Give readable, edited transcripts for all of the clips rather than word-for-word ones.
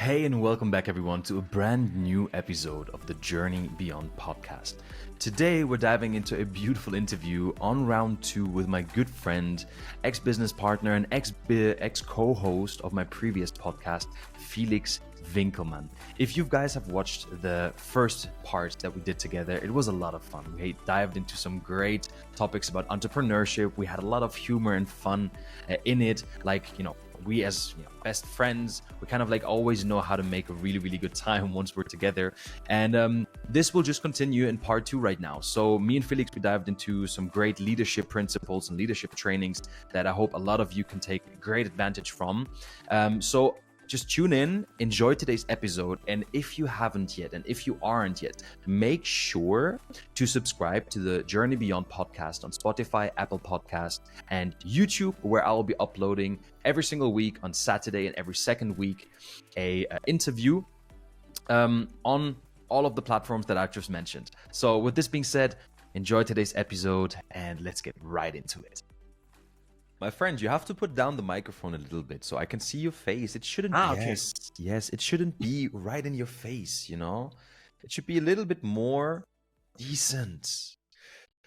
Hey, and welcome back, everyone, to a brand new episode of the Journey Beyond podcast. Today, we're diving into a beautiful interview on round two with my good friend, ex-business partner, and ex-co-host of my previous podcast, Felix Winkelmann. If you guys have watched the first part that we did together, it was a lot of fun. We dived into some great topics about entrepreneurship. We had a lot of humor and fun in it, we as best friends, we kind of always know how to make a really, really good time once we're together. And this will just continue in part two right now. So me and Felix, we dived into some great leadership principles and leadership trainings that I hope a lot of you can take great advantage from. So just tune in, enjoy today's episode, and if you haven't yet, and if you aren't yet, make sure to subscribe to the Journey Beyond podcast on Spotify, Apple Podcast, and YouTube, where I will be uploading every single week on Saturday and every second week a interview on all of the platforms that I've just mentioned. So with this being said, enjoy today's episode, and let's get right into it. My friend, you have to put down the microphone a little bit so I can see your face. It shouldn't Okay. Yes, it shouldn't be right in your face, you know? It should be a little bit more decent.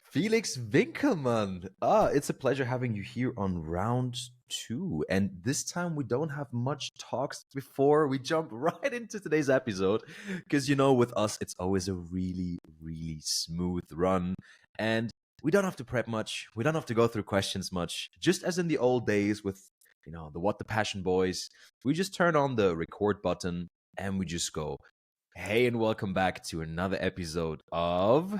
Felix Winkelmann. It's a pleasure having you here on round two. And this time we don't have much talks before we jump right into today's episode. Because, with us, it's always a really, really smooth run. And we don't have to prep much. We don't have to go through questions much. Just as in the old days with, the What the Passion boys, we just turn on the record button and we just go, hey, and welcome back to another episode of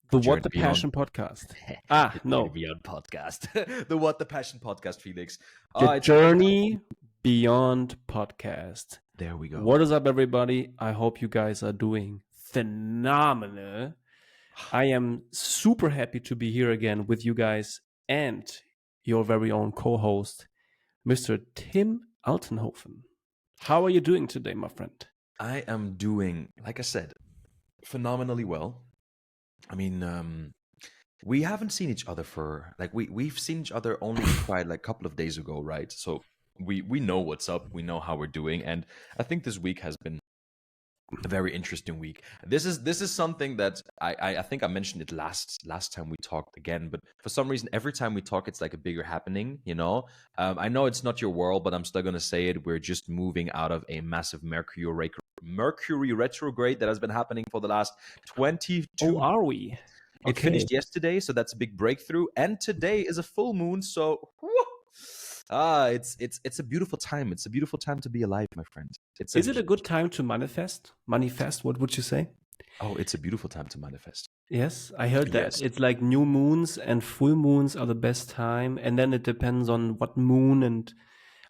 The Journey What the Beyond. Passion podcast. The No. Journey Beyond podcast. The What the Passion podcast, Felix. The Journey Beyond podcast. There we go. What is up, everybody? I hope you guys are doing phenomenal. I am super happy to be here again with you guys and your very own co-host, Mr. Tim Altenhofen. How are you doing today, my friend? I am doing, like I said, phenomenally well. I mean, we haven't seen each other for we've seen each other only quite a couple of days ago, right? So we know what's up, we know how we're doing, and I think this week has been a very interesting week. This is something that I think I mentioned it last time we talked again, but for some reason every time we talk it's like a bigger happening, I know it's not your world, but I'm still gonna say it. We're just moving out of a massive Mercury retrograde that has been happening for the last 22. Oh, are we? It finished yesterday, so that's a big breakthrough, and today is a full moon, so it's a beautiful time. It's a beautiful time to be alive, my friend. Is it a good time to manifest? Manifest, what would you say? Oh, it's a beautiful time to manifest. Yes, I heard that. Yes. It's like new moons and full moons are the best time, and then it depends on what moon. And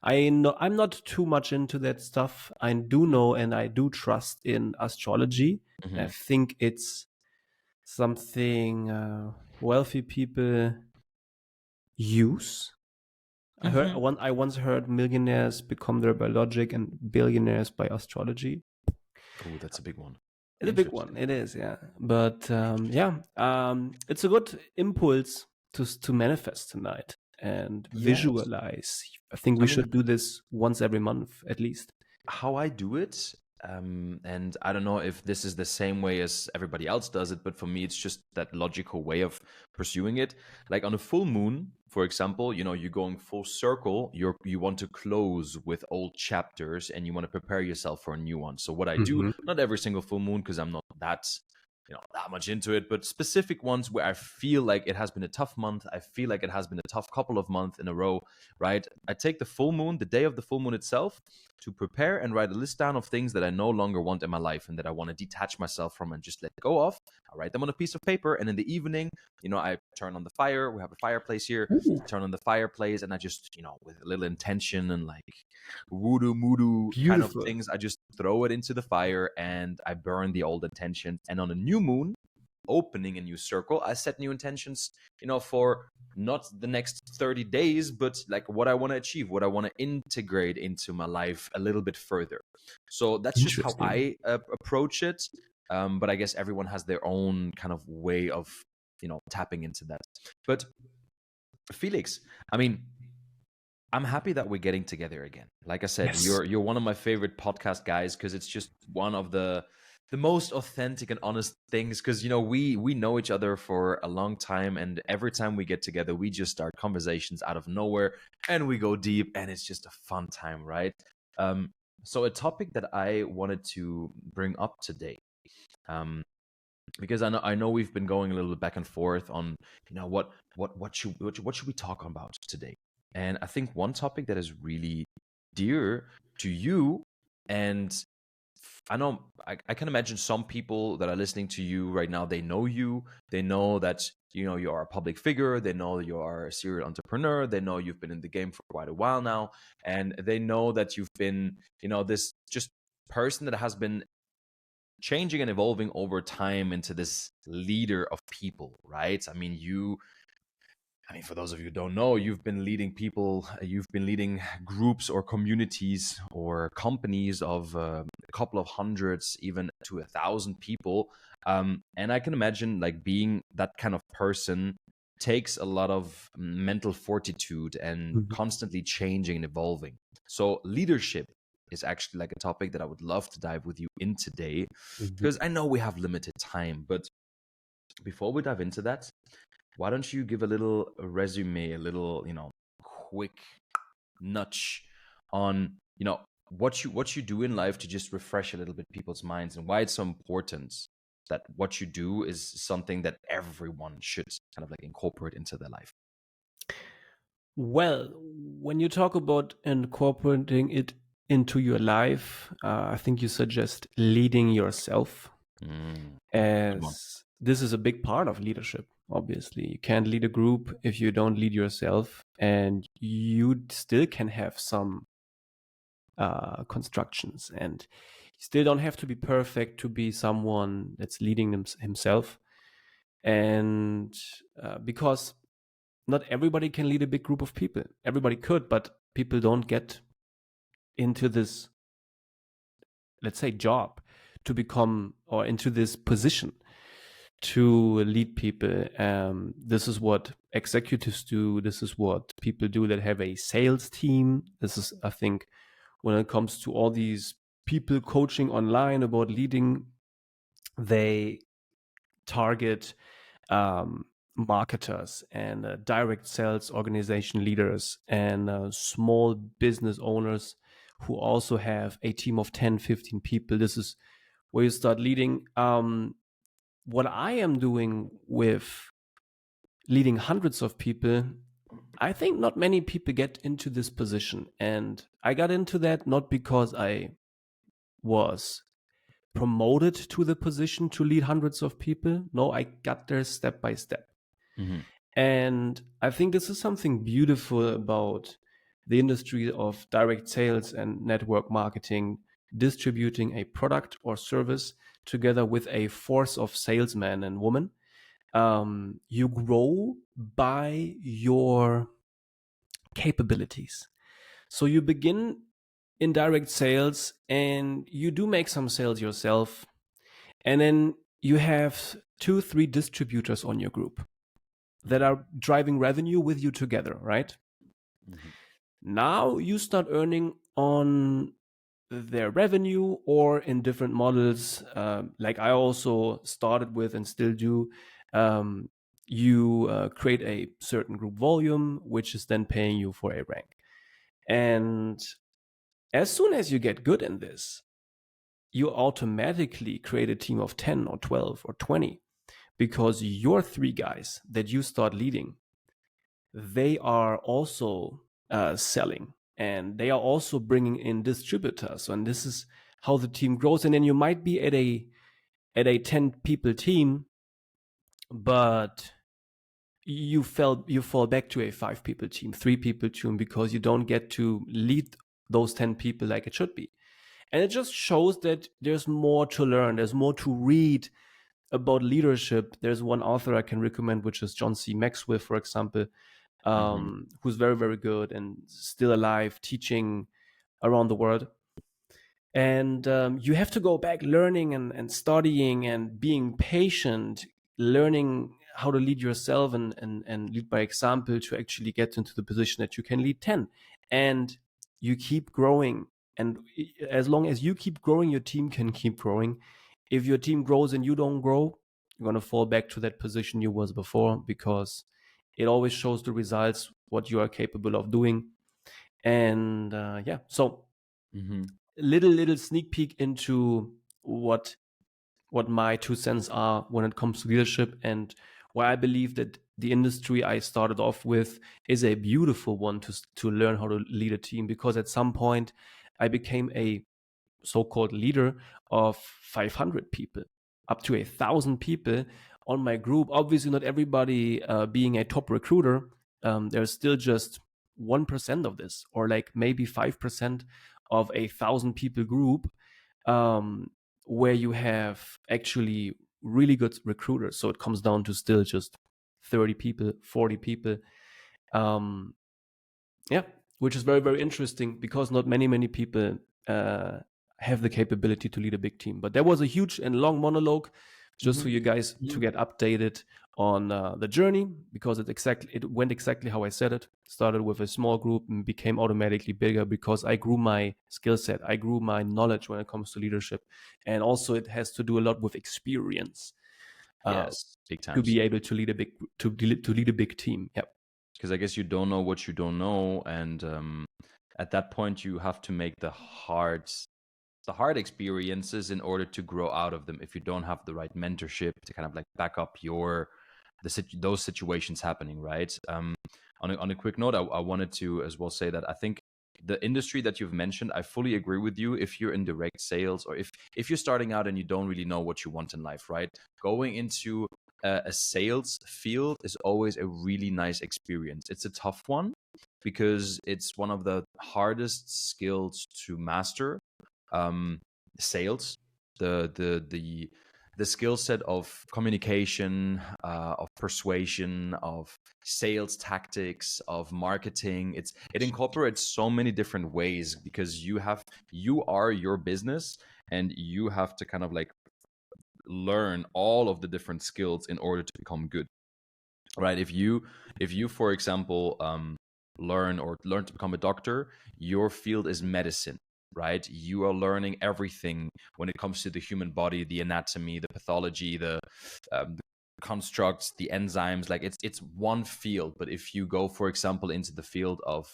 I know I'm not too much into that stuff. I do know and I do trust in astrology. Mhm. I think it's something wealthy people use. I once heard millionaires become their by logic and billionaires by astrology. Oh, that's a big one. It's a big one. It is, yeah. But it's a good impulse to manifest tonight and visualize. I think we should do this once every month at least. How I do it, and I don't know if this is the same way as everybody else does it, but for me, it's just that logical way of pursuing it. Like on a full moon, for example, you're going full circle. You want to close with old chapters, and you want to prepare yourself for a new one. So what I do, not every single full moon, because I'm not that much into it, but specific ones where I feel like it has been a tough month, I feel like it has been a tough couple of months in a row, right? I take the full moon, the day of the full moon itself, to prepare and write a list down of things that I no longer want in my life and that I want to detach myself from and just let go of. I write them on a piece of paper, and in the evening, I turn on the fire. We have a fireplace here. Turn on the fireplace, and I just, with a little intention and voodoo kind of things, I just throw it into the fire and I burn the old intentions. And on a new moon, opening a new circle, I set new intentions, for not the next 30 days, but what I want to achieve, what I want to integrate into my life a little bit further. So that's just how I approach it. But I guess everyone has their own kind of way of, tapping into that. But Felix, I mean, I'm happy that we're getting together again. Like I said, Yes. you're one of my favorite podcast guys because it's just one of the most authentic and honest things. Because we know each other for a long time, and every time we get together, we just start conversations out of nowhere, and we go deep, and it's just a fun time, right? Um, so a topic that I wanted to bring up today, um, because I know we've been going a little bit back and forth on what should we talk about today. And I think one topic that is really dear to you, and I know I can imagine some people that are listening to you right now, they know you, they know that you are a public figure, they know you are a serial entrepreneur, they know you've been in the game for quite a while now, and they know that you've been this just person that has been changing and evolving over time into this leader of people, right? I mean, for those of you who don't know, you've been leading people, you've been leading groups or communities or companies of a couple of hundreds, even to 1,000 people. And I can imagine like being that kind of person takes a lot of mental fortitude and Mhm. constantly changing and evolving. So leadership is actually like a topic that I would love to dive with you in today, Mhm. because I know we have limited time. But before we dive into that, why don't you give a little resume, a little, quick nudge on, what you do in life to just refresh a little bit people's minds, and why it's so important that what you do is something that everyone should kind of like incorporate into their life. Well, when you talk about incorporating it into your life, I think you suggest leading yourself, Mm, good one. as this is a big part of leadership. Obviously, you can't lead a group if you don't lead yourself, and you still can have some constructions, and you still don't have to be perfect to be someone that's leading himself. And because not everybody can lead a big group of people. Everybody could, but people don't get into this, let's say, job to become, or into this position to lead people. This is what executives do. This is what people do that have a sales team. This is, I think, when it comes to all these people coaching online about leading, they target marketers and direct sales organization leaders and small business owners who also have a team of 10, 15 people. This is where you start leading. What I am doing with leading hundreds of people, I think not many people get into this position. And I got into that not because I was promoted to the position to lead hundreds of people. No, I got there step by step. Hmm. And I think this is something beautiful about the industry of direct sales and network marketing, distributing a product or service together with a force of salesmen and women. You grow by your capabilities. So you begin in direct sales and you do make some sales yourself. And then you have 2, 3 distributors on your group that are driving revenue with you together, right? Hmm. Now you start earning on their revenue or in different models. Like I also started with and still do. Um, you create a certain group volume, which is then paying you for a rank. And as soon as you get good in this, you automatically create a team of 10 or 12 or 20, because your 3 guys that you start leading, they are also selling, and they are also bringing in distributors, and this is how the team grows. And then you might be at a 10 people team, but you fall back to a 5 people team, 3 people team, because you don't get to lead those 10 people like it should be. And it just shows that there's more to learn, there's more to read about leadership. There's one author I can recommend, which is John C. Maxwell, for example, Hmm. who's very, very good and still alive, teaching around the world. And you have to go back learning and studying and being patient, learning how to lead yourself and lead by example to actually get into the position that you can lead 10. And you keep growing. And as long as you keep growing, your team can keep growing. If your team grows and you don't grow, you're going to fall back to that position you was before, because it always shows the results, what you are capable of doing. And so little sneak peek into what my 2 cents are when it comes to leadership, and why I believe that the industry I started off with is a beautiful one to learn how to lead a team. Because at some point I became a so-called leader of 500 people, up to 1,000 people on my group. Obviously not everybody being a top recruiter. There's still just 1% of this, or like maybe 5% of 1,000 people group, where you have actually really good recruiters. So it comes down to still just 30 people, 40 people. Which is very, very interesting, because not many people have the capability to lead a big team. But there was a huge and long monologue just for you guys to get updated on the journey, because it went exactly how I said it. Started with a small group and became automatically bigger, because I grew my skill set, I grew my knowledge when it comes to leadership. And also it has to do a lot with experience. Yes, big time. To be able to lead a big team. Yeah. Because I guess you don't know what you don't know, and at that point you have to make the hard experiences in order to grow out of them. If you don't have the right mentorship to kind of like back up those situations happening, right? On a quick note, I wanted to as well say that I think the industry that you've mentioned, I fully agree with you. If you're in direct sales, or if you're starting out and you don't really know what you want in life, right? Going into a sales field is always a really nice experience. It's a tough one because it's one of the hardest skills to master. Sales, the skill set of communication, of persuasion, of sales tactics, of marketing. It incorporates so many different ways, because you are your business, and you have to kind of like learn all of the different skills in order to become good, right? If you for example learn to become a doctor, your field is medicine, right? You are learning everything when it comes to the human body, the anatomy, the pathology, the constructs, the enzymes. Like it's one field. But if you go, for example, into the field of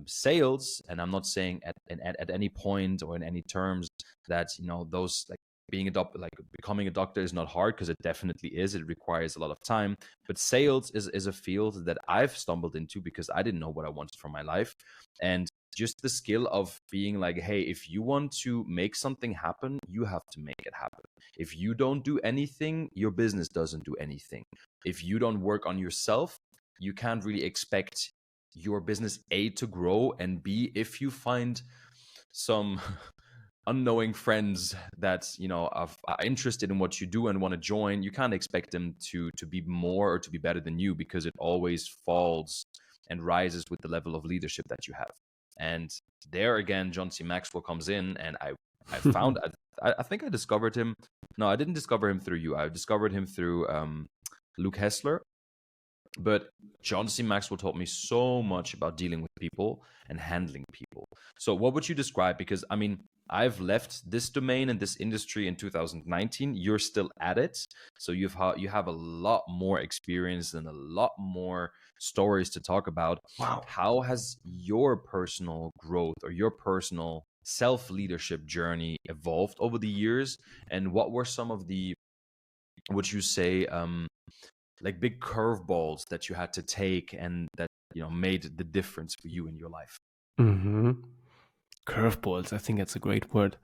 sales, and I'm not saying at any point or in any terms that those like becoming a doctor is not hard, because it definitely is. It requires a lot of time. But sales is a field that I've stumbled into because I didn't know what I wanted for my life. And just the skill of being like, hey, if you want to make something happen, you have to make it happen. If you don't do anything, your business doesn't do anything. If you don't work on yourself, you can't really expect your business A to grow, and B, if you find some unknowing friends that are interested in what you do and want to join, you can't expect them to be more or to be better than you, because it always falls and rises with the level of leadership that you have. And there again, John C. Maxwell comes in, and I found I think I discovered him. No, I didn't discover him through you. I discovered him through Luke Hessler. But John C. Maxwell taught me so much about dealing with people and handling people. So what would you describe? Because I mean, I've left this domain and this industry in 2019. You're still at it. So you have a lot more experience and a lot more stories to talk about. Wow. How has your personal growth or your personal self-leadership journey evolved over the years? And what were some of the, would you say, like big curveballs that you had to take and that made the difference for you in your life? Curveballs, I think that's a great word.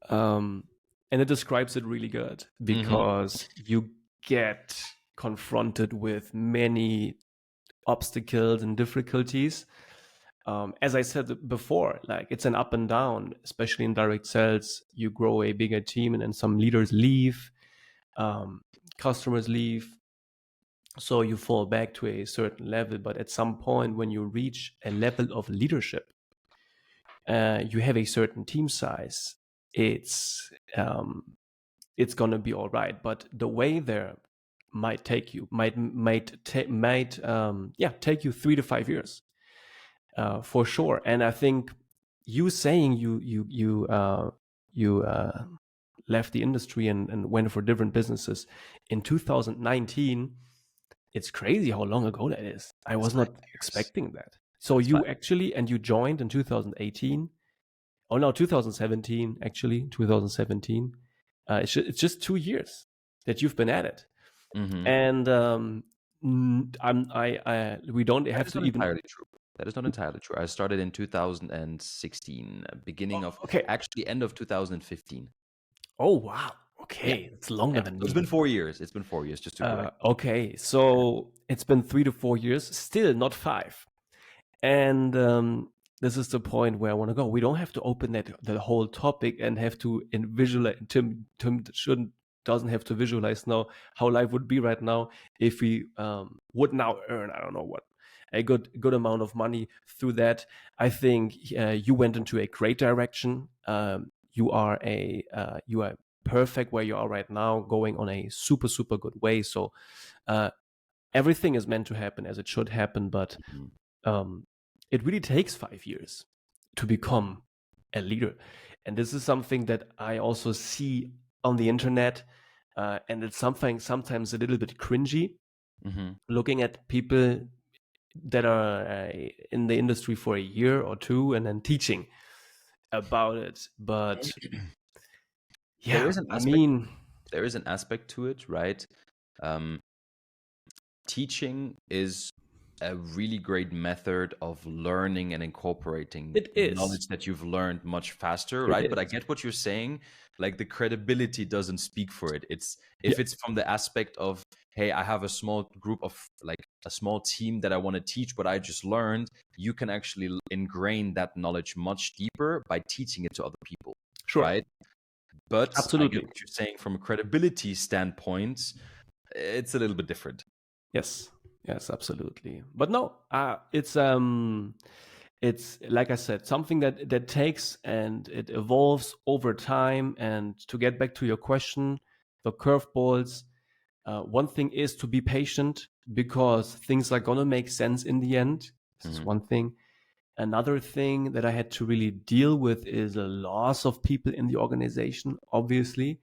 And it describes it really good, because you get confronted with many obstacles and difficulties. As I said before, like it's an up and down, especially in direct sales. You grow a bigger team, and then some leaders leave, customers leave, so you fall back to a certain level. But at some point, when you reach a level of leadership, you have a certain team size, it's gonna be all right. But the way there, might take you take you 3 to 5 years for sure. And I think you saying you left the industry and went for different businesses in 2019. It's crazy how long ago that is. I That's was 5 not years. expecting that. So That's 5. you actually, and you joined in 2018. Oh no, 2017 actually, 2017. It's just 2 years that you've been at it, Mm-hmm. and we don't That have is to not even. entirely true. That is not entirely true. I started in 2016, beginning of Okay. actually end of 2015. Oh wow. Yeah, Okay, it's longer yeah. than So it's me. been 4 years. It's been 4 years, just to correct. Okay, so it's been 3 to 4 years, still not 5. And this is the point where I want to go. We don't have to open the whole topic and have to visualize. Tim doesn't have to visualize now how life would be right now if we would now earn, I don't know what, a good amount of money through that. I think you went into a great direction. You are perfect where you are right now, going on a super super good way. So everything is meant to happen as it should happen, but Mhm. it really takes 5 years to become a leader. And this is something that I also see on the internet. And it's something sometimes a little bit cringy, Mm-hmm. looking at people that are in the industry for a year or two and then teaching about it. But There yeah, is an I aspect. mean, There is an aspect to it, right? Um, Teaching is a really great method of learning and incorporating it is. knowledge that you've learned much faster, It right? But I is. get what you're saying. Like the credibility doesn't speak for it. It's Yeah, if it's from the aspect of, hey, I have a small group of like a small team that I want to teach what I just learned, you can actually ingrain that knowledge much deeper by teaching it to other people, sure. right? But I get Absolutely. what you're saying from a credibility standpoint, it's a little bit different. Yes. Yes, absolutely. But no, it's like I said, something that takes and it evolves over time. And to get back to your question, the curveballs, one thing is to be patient because things are gonna make sense in the end. This is Mhm. one thing. Another thing that I had to really deal with is a loss of people in the organization, obviously,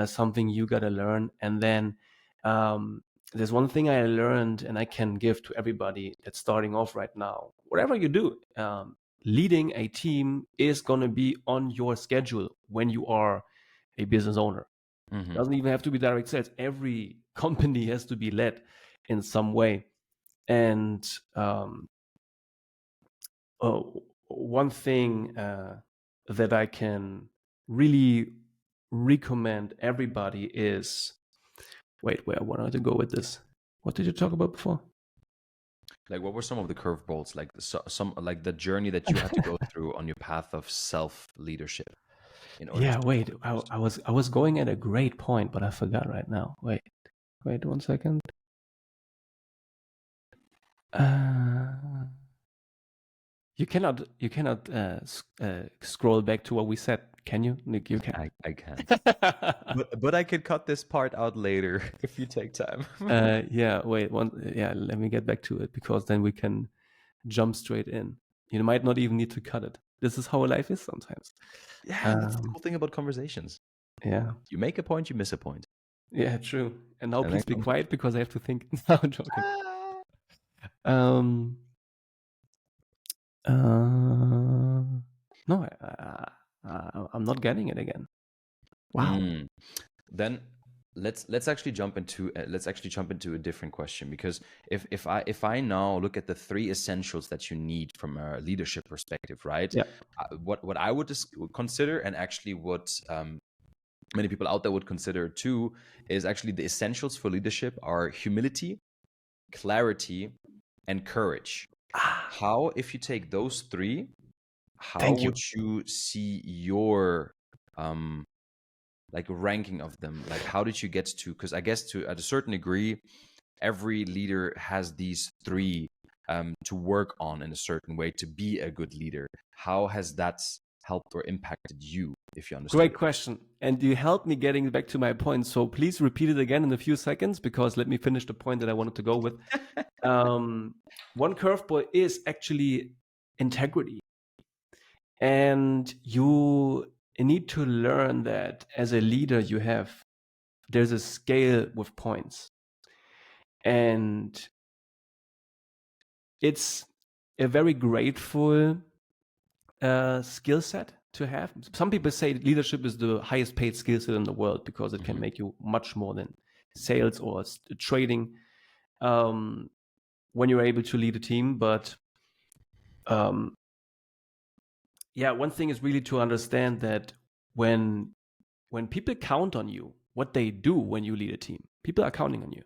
something you got to learn. And then um, there's one thing I learned and I can give to everybody that's starting off right now. Whatever you do, leading a team is going to be on your schedule when you are a business owner. It Mhm. doesn't even have to be direct sales. Every company has to be led in some way. And one thing that I can really recommend everybody is where I wanted to go with this. What did you talk about before? Like, what were some of the curveballs, like some like the journey that you had to go through on your path of self leadership in order to Yeah, wait. become a I, leader? I was I was going at a great point, but I forgot right now. Wait 1 second. Uh, you cannot scroll back to what we said, can you? Nick, you can. I can't. But I could cut this part out later if you take time. Yeah, wait. Let me get back to it because then we can jump straight in. You might not even need to cut it. This is how life is sometimes. Yeah, that's the Um, cool thing about conversations. yeah, You make a point, you miss a point, yeah, true. And now and then please be comes. quiet because I have to think. No, I'm joking. Ah. Um, no, I'm not getting it again. Wow. Mm. Then let's actually jump into a different question, because if I now look at the three essentials that you need from a leadership perspective, right? Yeah. What I would consider, and actually what many people out there would consider too, is actually the essentials for leadership are humility, clarity, and courage. Ah, How, if you take those three, how thank would you. you see your um like ranking of them? Like, how did you get to, because I guess to at a certain degree every leader has these three to work on in a certain way to be a good leader. helped or impacted you, if you understand? Great question. And you helped me getting back to my point. So please repeat it again in a few seconds, because let me finish the point that I wanted to go with. One curveball is actually integrity. And you need to learn that as a leader, there's a scale with points. And it's a very grateful skill set to have. Some people say leadership is the highest paid skill set in the world because it can make you much more than sales or trading when you're able to lead a team. But one thing is really to understand that when people count on you, what they do when you lead a team, people are counting on you,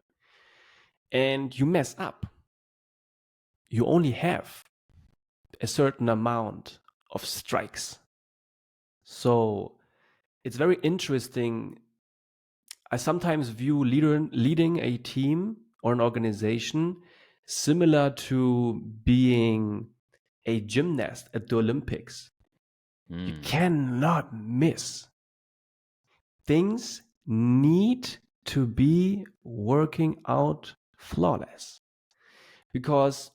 and you mess up, you only have a certain amount of strikes. So it's very interesting. I sometimes view leading a team or an organization similar to being a gymnast at the Olympics. You cannot miss. Things need to be working out flawless. Because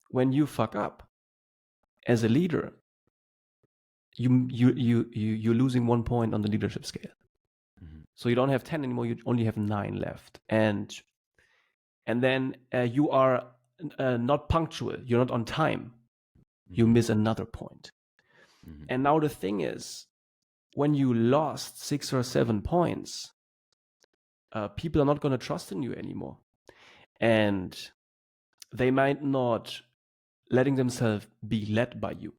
when you fuck up as a leader, you're losing 1 point on the leadership scale. So you don't have 10 anymore, you only have 9 left. And then you are not punctual, you're not on time. You miss another point. And now the thing is, when you lost 6 or 7 points, people are not going to trust in you anymore. And they might not letting themselves be led by you.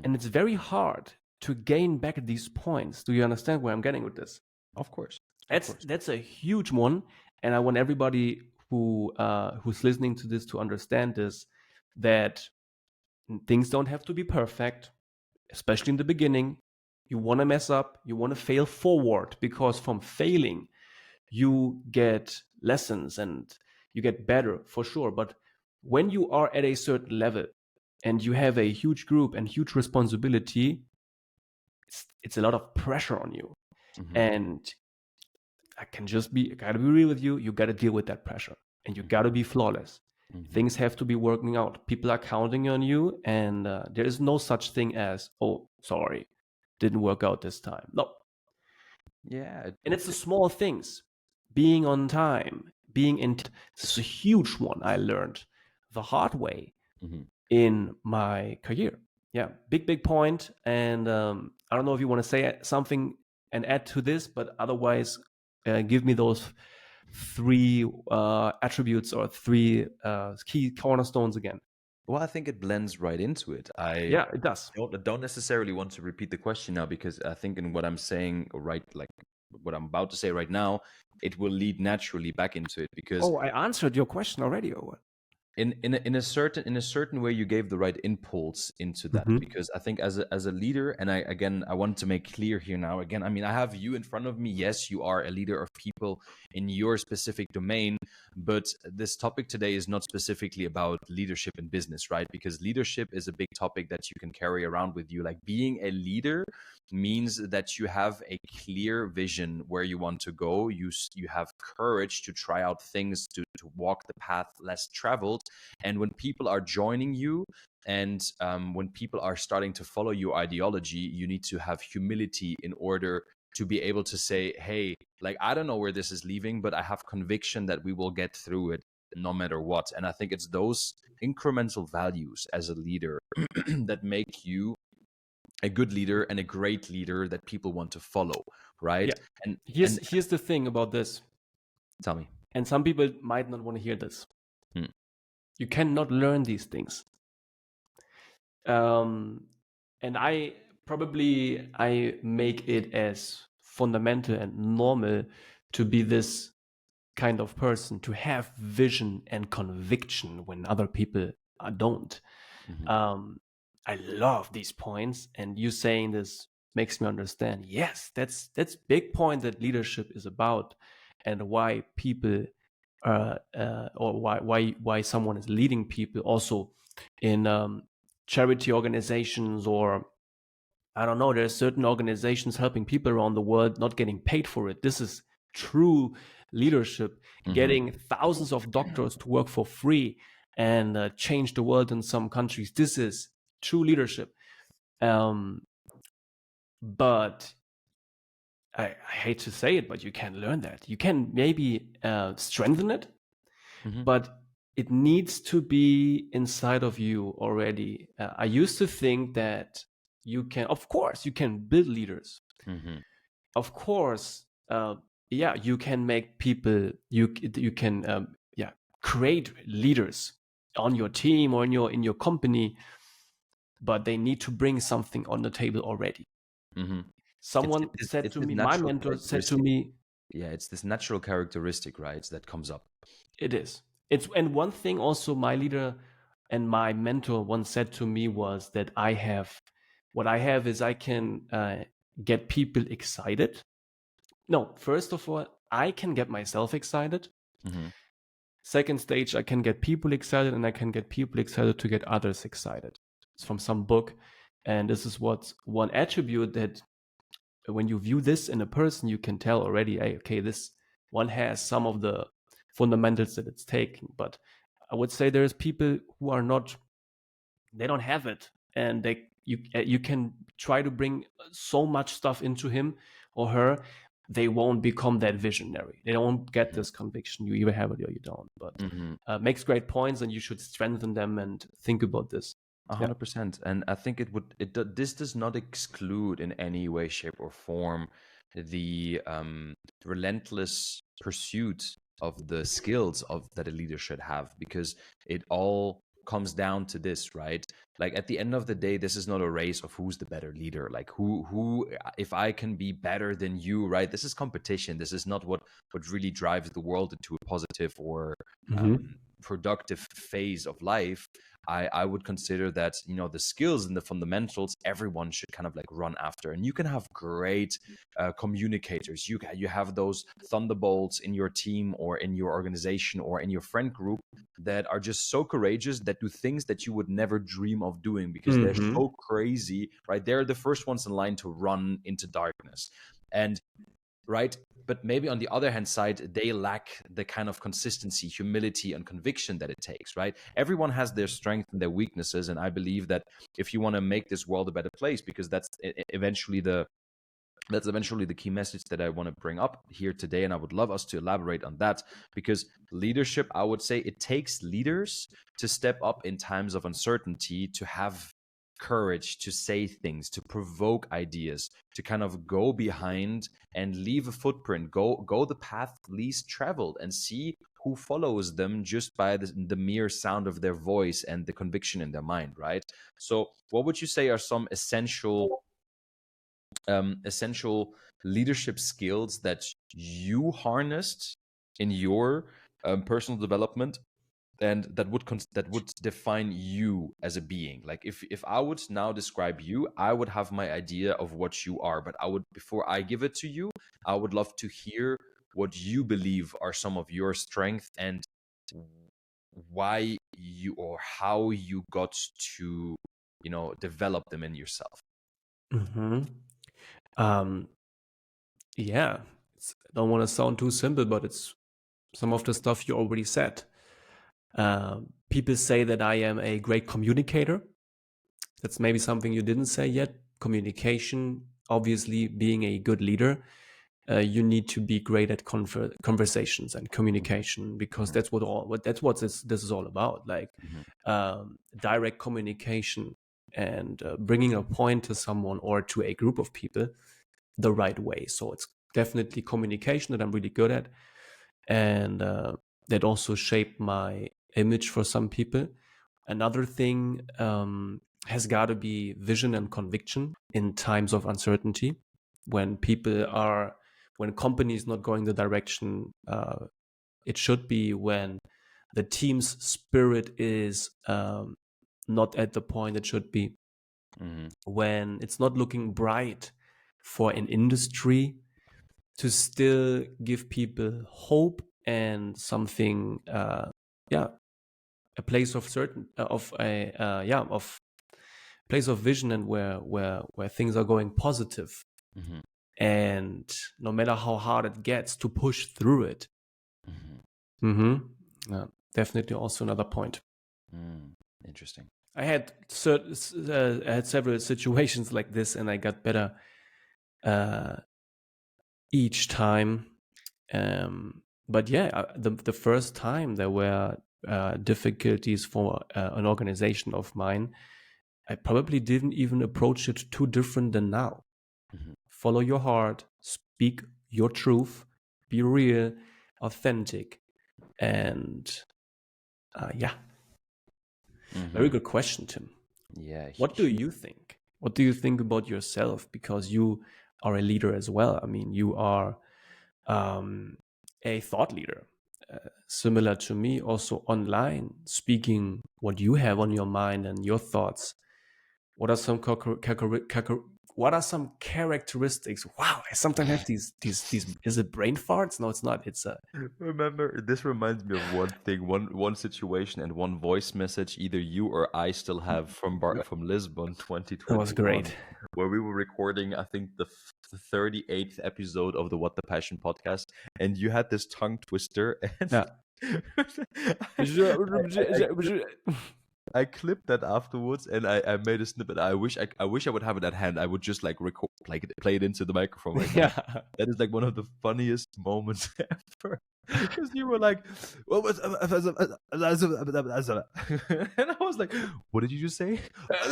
And it's very hard to gain back these points. Do you understand where I'm getting with this? Of course. That's a huge one. And I want everybody who's listening to this to understand this, that things don't have to be perfect, especially in the beginning. You want to mess up, you want to fail forward, because from failing, you get lessons and you get better for sure. But when you are at a certain level and you have a huge group and huge responsibility, it's a lot of pressure on you. And I gotta be real with you. You gotta deal with that pressure, and you gotta be flawless. Things have to be working out. People are counting on you, and there is no such thing as, oh, sorry, didn't work out this time. No. Yeah. And it's the small things. Being on time, this is a huge one I learned the hard way in my career. Yeah, big point. And I don't know if you want to say something and add to this, but otherwise, give me those 3 attributes or 3 key cornerstones again. Well, I think it blends right into it. Yeah, it does. Don't necessarily want to repeat the question now, because I think in what I'm saying, right, like what I'm about to say right now, it will lead naturally back into it. Because I answered your question already, or what? In a certain way, you gave the right impulse into that. Because I think as a leader, and I want to make clear here now, again, I mean, I have you in front of me. Yes, you are a leader of people in your specific domain, but this topic today is not specifically about leadership in business, right? Because leadership is a big topic that you can carry around with you. Like, being a leader means that you have a clear vision where you want to go. You have courage to try out things, to walk the path less traveled. And when people are joining you, and when people are starting to follow your ideology, you need to have humility in order to be able to say, hey, like, I don't know where this is leaving, but I have conviction that we will get through it no matter what. And I think it's those incremental values as a leader that make you a good leader and a great leader that people want to follow, right? Yeah. And here's the thing about this. Tell me. And some people might not want to hear this. You cannot learn these things. And I make it as fundamental and normal to be this kind of person, to have vision and conviction when other people don't. I love these points, and you saying this makes me understand. Yes, that's big point that leadership is about, and why people or why someone is leading people also in charity organizations or I don't know, there's certain organizations helping people around the world not getting paid for it. This is true leadership, getting thousands of doctors to work for free and change the world in some countries. This is true leadership. But I hate to say it, but you can learn that. You can maybe strengthen it, but it needs to be inside of you already. I used to think that you can, of course, you can build leaders. Of course, you can make people. You can create leaders on your team or in your company, but they need to bring something on the table already. Someone said to me, my mentor said to me, yeah, it's this natural characteristic, right, that comes up. It is. And one thing also my leader and my mentor once said to me was that I can get people excited. No, first of all, I can get myself excited. Second stage, I can get people excited, and I can get people excited to get others excited. It's from some book. And this is what one attribute that when you view this in a person, you can tell already, hey, okay, this one has some of the fundamentals that it's taking. But I would say there's people who are not, they don't have it, and you can try to bring so much stuff into him or her, they won't become that visionary. They don't get this conviction. You either have it or you don't. But makes great points, and you should strengthen them and think about this. 100%. And I think this does not exclude in any way, shape, or form the relentless pursuit of the skills that a leader should have, because it all comes down to this, right? Like at the end of the day, this is not a race of who's the better leader. Like who if I can be better than you, right? This is competition. This is not what really drives the world into a positive or productive phase of life. I would consider that, the skills and the fundamentals, everyone should kind of like run after. And you can have great communicators. You have those thunderbolts in your team or in your organization or in your friend group that are just so courageous, that do things that you would never dream of doing, because they're so crazy, right? They're the first ones in line to run into darkness. And right, but maybe on the other hand side, they lack the kind of consistency, humility, and conviction that it takes, right? Everyone has their strengths and their weaknesses, and I believe that if you want to make this world a better place, because that's eventually the key message that I want to bring up here today, and I would love us to elaborate on that, because leadership, I would say, it takes leaders to step up in times of uncertainty, to have courage to say things, to provoke ideas, to kind of go behind and leave a footprint, go the path least traveled, and see who follows them just by the mere sound of their voice and the conviction in their mind, right? So what would you say are some essential leadership skills that you harnessed in your personal development, and that would define you as a being? Like if I would now describe you, I would have my idea of what you are, but before I give it to you, I would love to hear what you believe are some of your strengths, and why you, or how you got to develop them in yourself. Yeah, I don't want to sound too simple, but it's some of the stuff you already said. People say that I am a great communicator. That's maybe something you didn't say yet. Communication, obviously, being a good leader, you need to be great at conversations and communication, because that's what this is all about. Like direct communication and bringing a point to someone or to a group of people the right way. So it's definitely communication that I'm really good at, and that also shaped my image for some people. Another thing has got to be vision and conviction in times of uncertainty, when company is not going the direction it should be, when the team's spirit is not at the point it should be, when it's not looking bright for an industry, to still give people hope and something, a place of place of vision and where things are going positive. Mm-hmm. And no matter how hard it gets, to push through it. Mm-hmm. Yeah, definitely also another point. Interesting. I had several situations like this, and I got better each time. But yeah, the first time there were difficulties for an organization of mine, I probably didn't even approach it too different than now. Mm-hmm. Follow your heart, speak your truth, be real, authentic, and yeah. Very good question, Tim. Yeah. What do you think? What do you think about yourself? Because you are a leader as well. I mean, you are a thought leader, similar to me, also online, speaking what you have on your mind and your thoughts. What are some what are some characteristics? Wow, I sometimes have these. Is it brain farts? No, it's not. It's a. Remember, this reminds me of one thing, one situation, and one voice message. Either you or I still have from Lisbon, That was 2021, great. where we were recording, I think, the 38th episode of the What the Passion podcast, and you had this tongue twister, and Yeah. I clipped that afterwards, and I made a snippet. I wish I would have it at hand. I would just like record, like play it into the microphone right now. Yeah. That is like one of the funniest moments ever. Because you were like, what was and I was like, what did you just say? I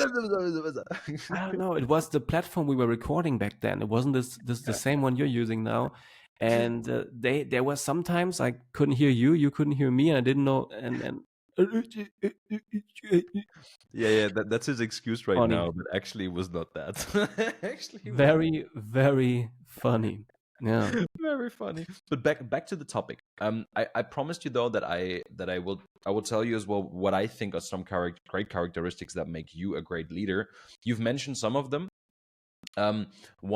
don't know. It was the platform we were recording back then. It wasn't this the same one you're using now. And there were sometimes I couldn't hear you, you couldn't hear me, and I didn't know. And Yeah, that's his excuse right funny, now, but actually it was not that. Actually, it was very very funny. Yeah. very funny. But back to the topic. I promised you though that I will tell you as well what I think are some great characteristics that make you a great leader. You've mentioned some of them.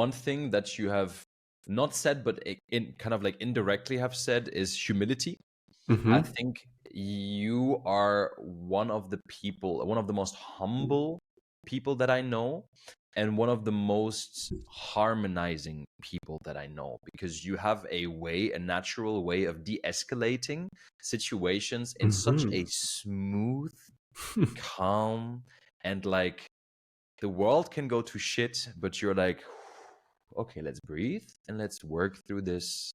One thing that you have not said, but in kind of like indirectly have said, is humility. I think you are one of the most humble people that I know, and one of the most harmonizing people that I know, because you have a natural way of de-escalating situations in such a smooth, calm, and like the world can go to shit, but you're like, okay, let's breathe and let's work through this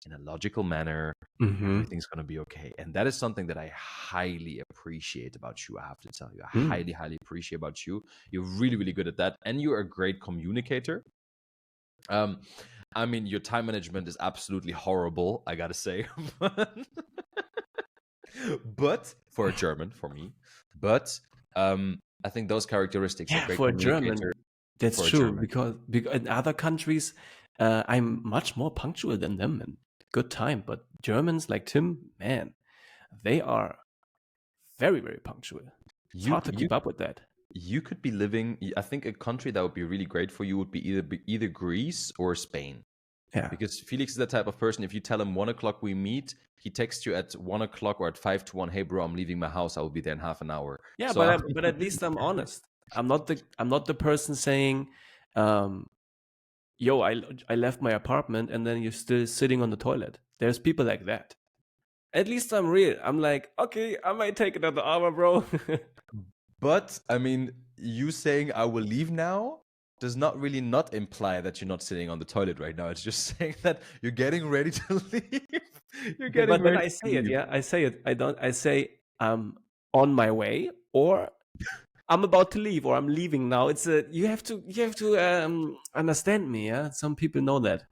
in a logical manner. Everything's going to be okay. And that is something that I highly appreciate about you. I have to tell you, I highly, highly appreciate about you. You're really, really good at that. And you're a great communicator. I mean, your time management is absolutely horrible, I got to say. But for a German, for me, but I think those characteristics, a Yeah, great for a German, communicator, that's for a true. German. Because in other countries, I'm much more punctual than them and good time. But Germans like Tim, man, they are very, very punctual. It's hard to keep up with that. You could be living. I think a country that would be really great for you would be either Greece or Spain. Yeah. Because Felix is the type of person, if you tell him 1 o'clock we meet, he texts you at 1 o'clock or at 5 to 1, hey bro, I'm leaving my house, I will be there in half an hour. Yeah, So but at least I'm honest. I'm not the person saying, yo, I left my apartment and then you're still sitting on the toilet. There's people like that. At least I'm real. I'm like, okay, I might take another hour, bro. But I mean, you saying I will leave now does not really not imply that you're not sitting on the toilet right now. It's just saying that you're getting ready to leave. You're getting But then ready I to say it, leave. yeah. I say it. I say I'm on my way, or I'm about to leave, or I'm leaving now. It's a you have to understand me, yeah. Some people know that.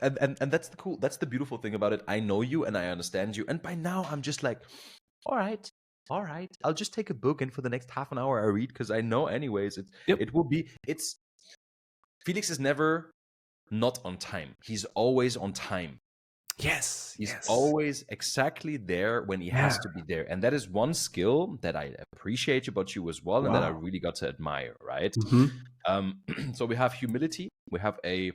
And that's the beautiful thing about it. I know you and I understand you. And by now I'm just like, all right. I'll just take a book and for the next half an hour I read, because I know anyways Yep. it's Felix is never not on time. He's always on time. Yes. He's Yes. always exactly there when he has to be there. And that is one skill that I appreciate about you as well, and that I Wow. really got to admire, right? So we have humility, we have a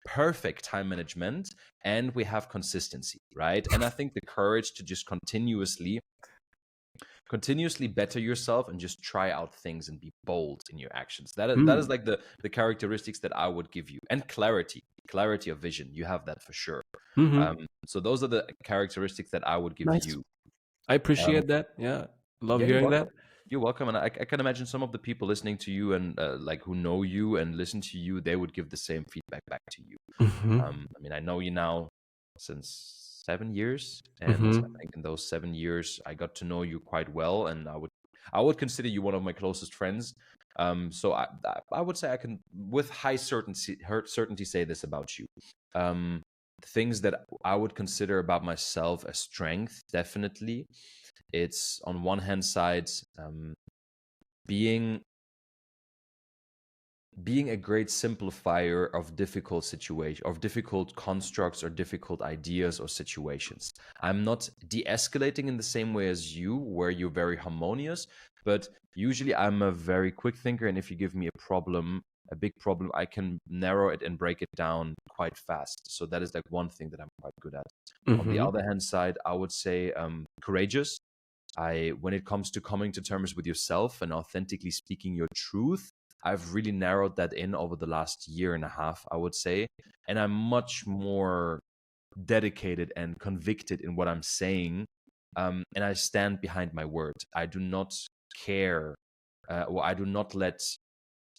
perfect time management, and we have consistency, right? And I think the courage to just continuously continuously better yourself and just try out things and be bold in your actions. That is Mm. like the characteristics that I would give you. And clarity of vision, you have that for sure. Mm-hmm. So those are the characteristics that I would give Nice. you. I um, appreciate that. Yeah. Love yeah, you're hearing that. welcome. You're welcome. And I can imagine some of the people listening to you and like who know you and listen to you, they would give the same feedback back to you. Mm-hmm. I mean, I know you now since 7 years, and I Mm-hmm. think in those 7 years, I got to know you quite well, and I would consider you one of my closest friends. So I would say I can, with high certainty, say this about you. Um, Things that I would consider about myself as strength, definitely. It's on one hand side, being being a great simplifier of difficult situations, of difficult constructs or difficult ideas or situations. I'm not de-escalating in the same way as you, where you're very harmonious, but usually I'm a very quick thinker, and if you give me a big problem, I can narrow it and break it down quite fast. So that is like one thing that I'm quite good at. On the Mm-hmm. other hand side, I would say courageous. When it comes to coming to terms with yourself and authentically speaking your truth, I've really narrowed that in over the last year and a half, I would say. And I'm much more dedicated and convicted in what I'm saying. And I stand behind my word. I do not care, or I do not let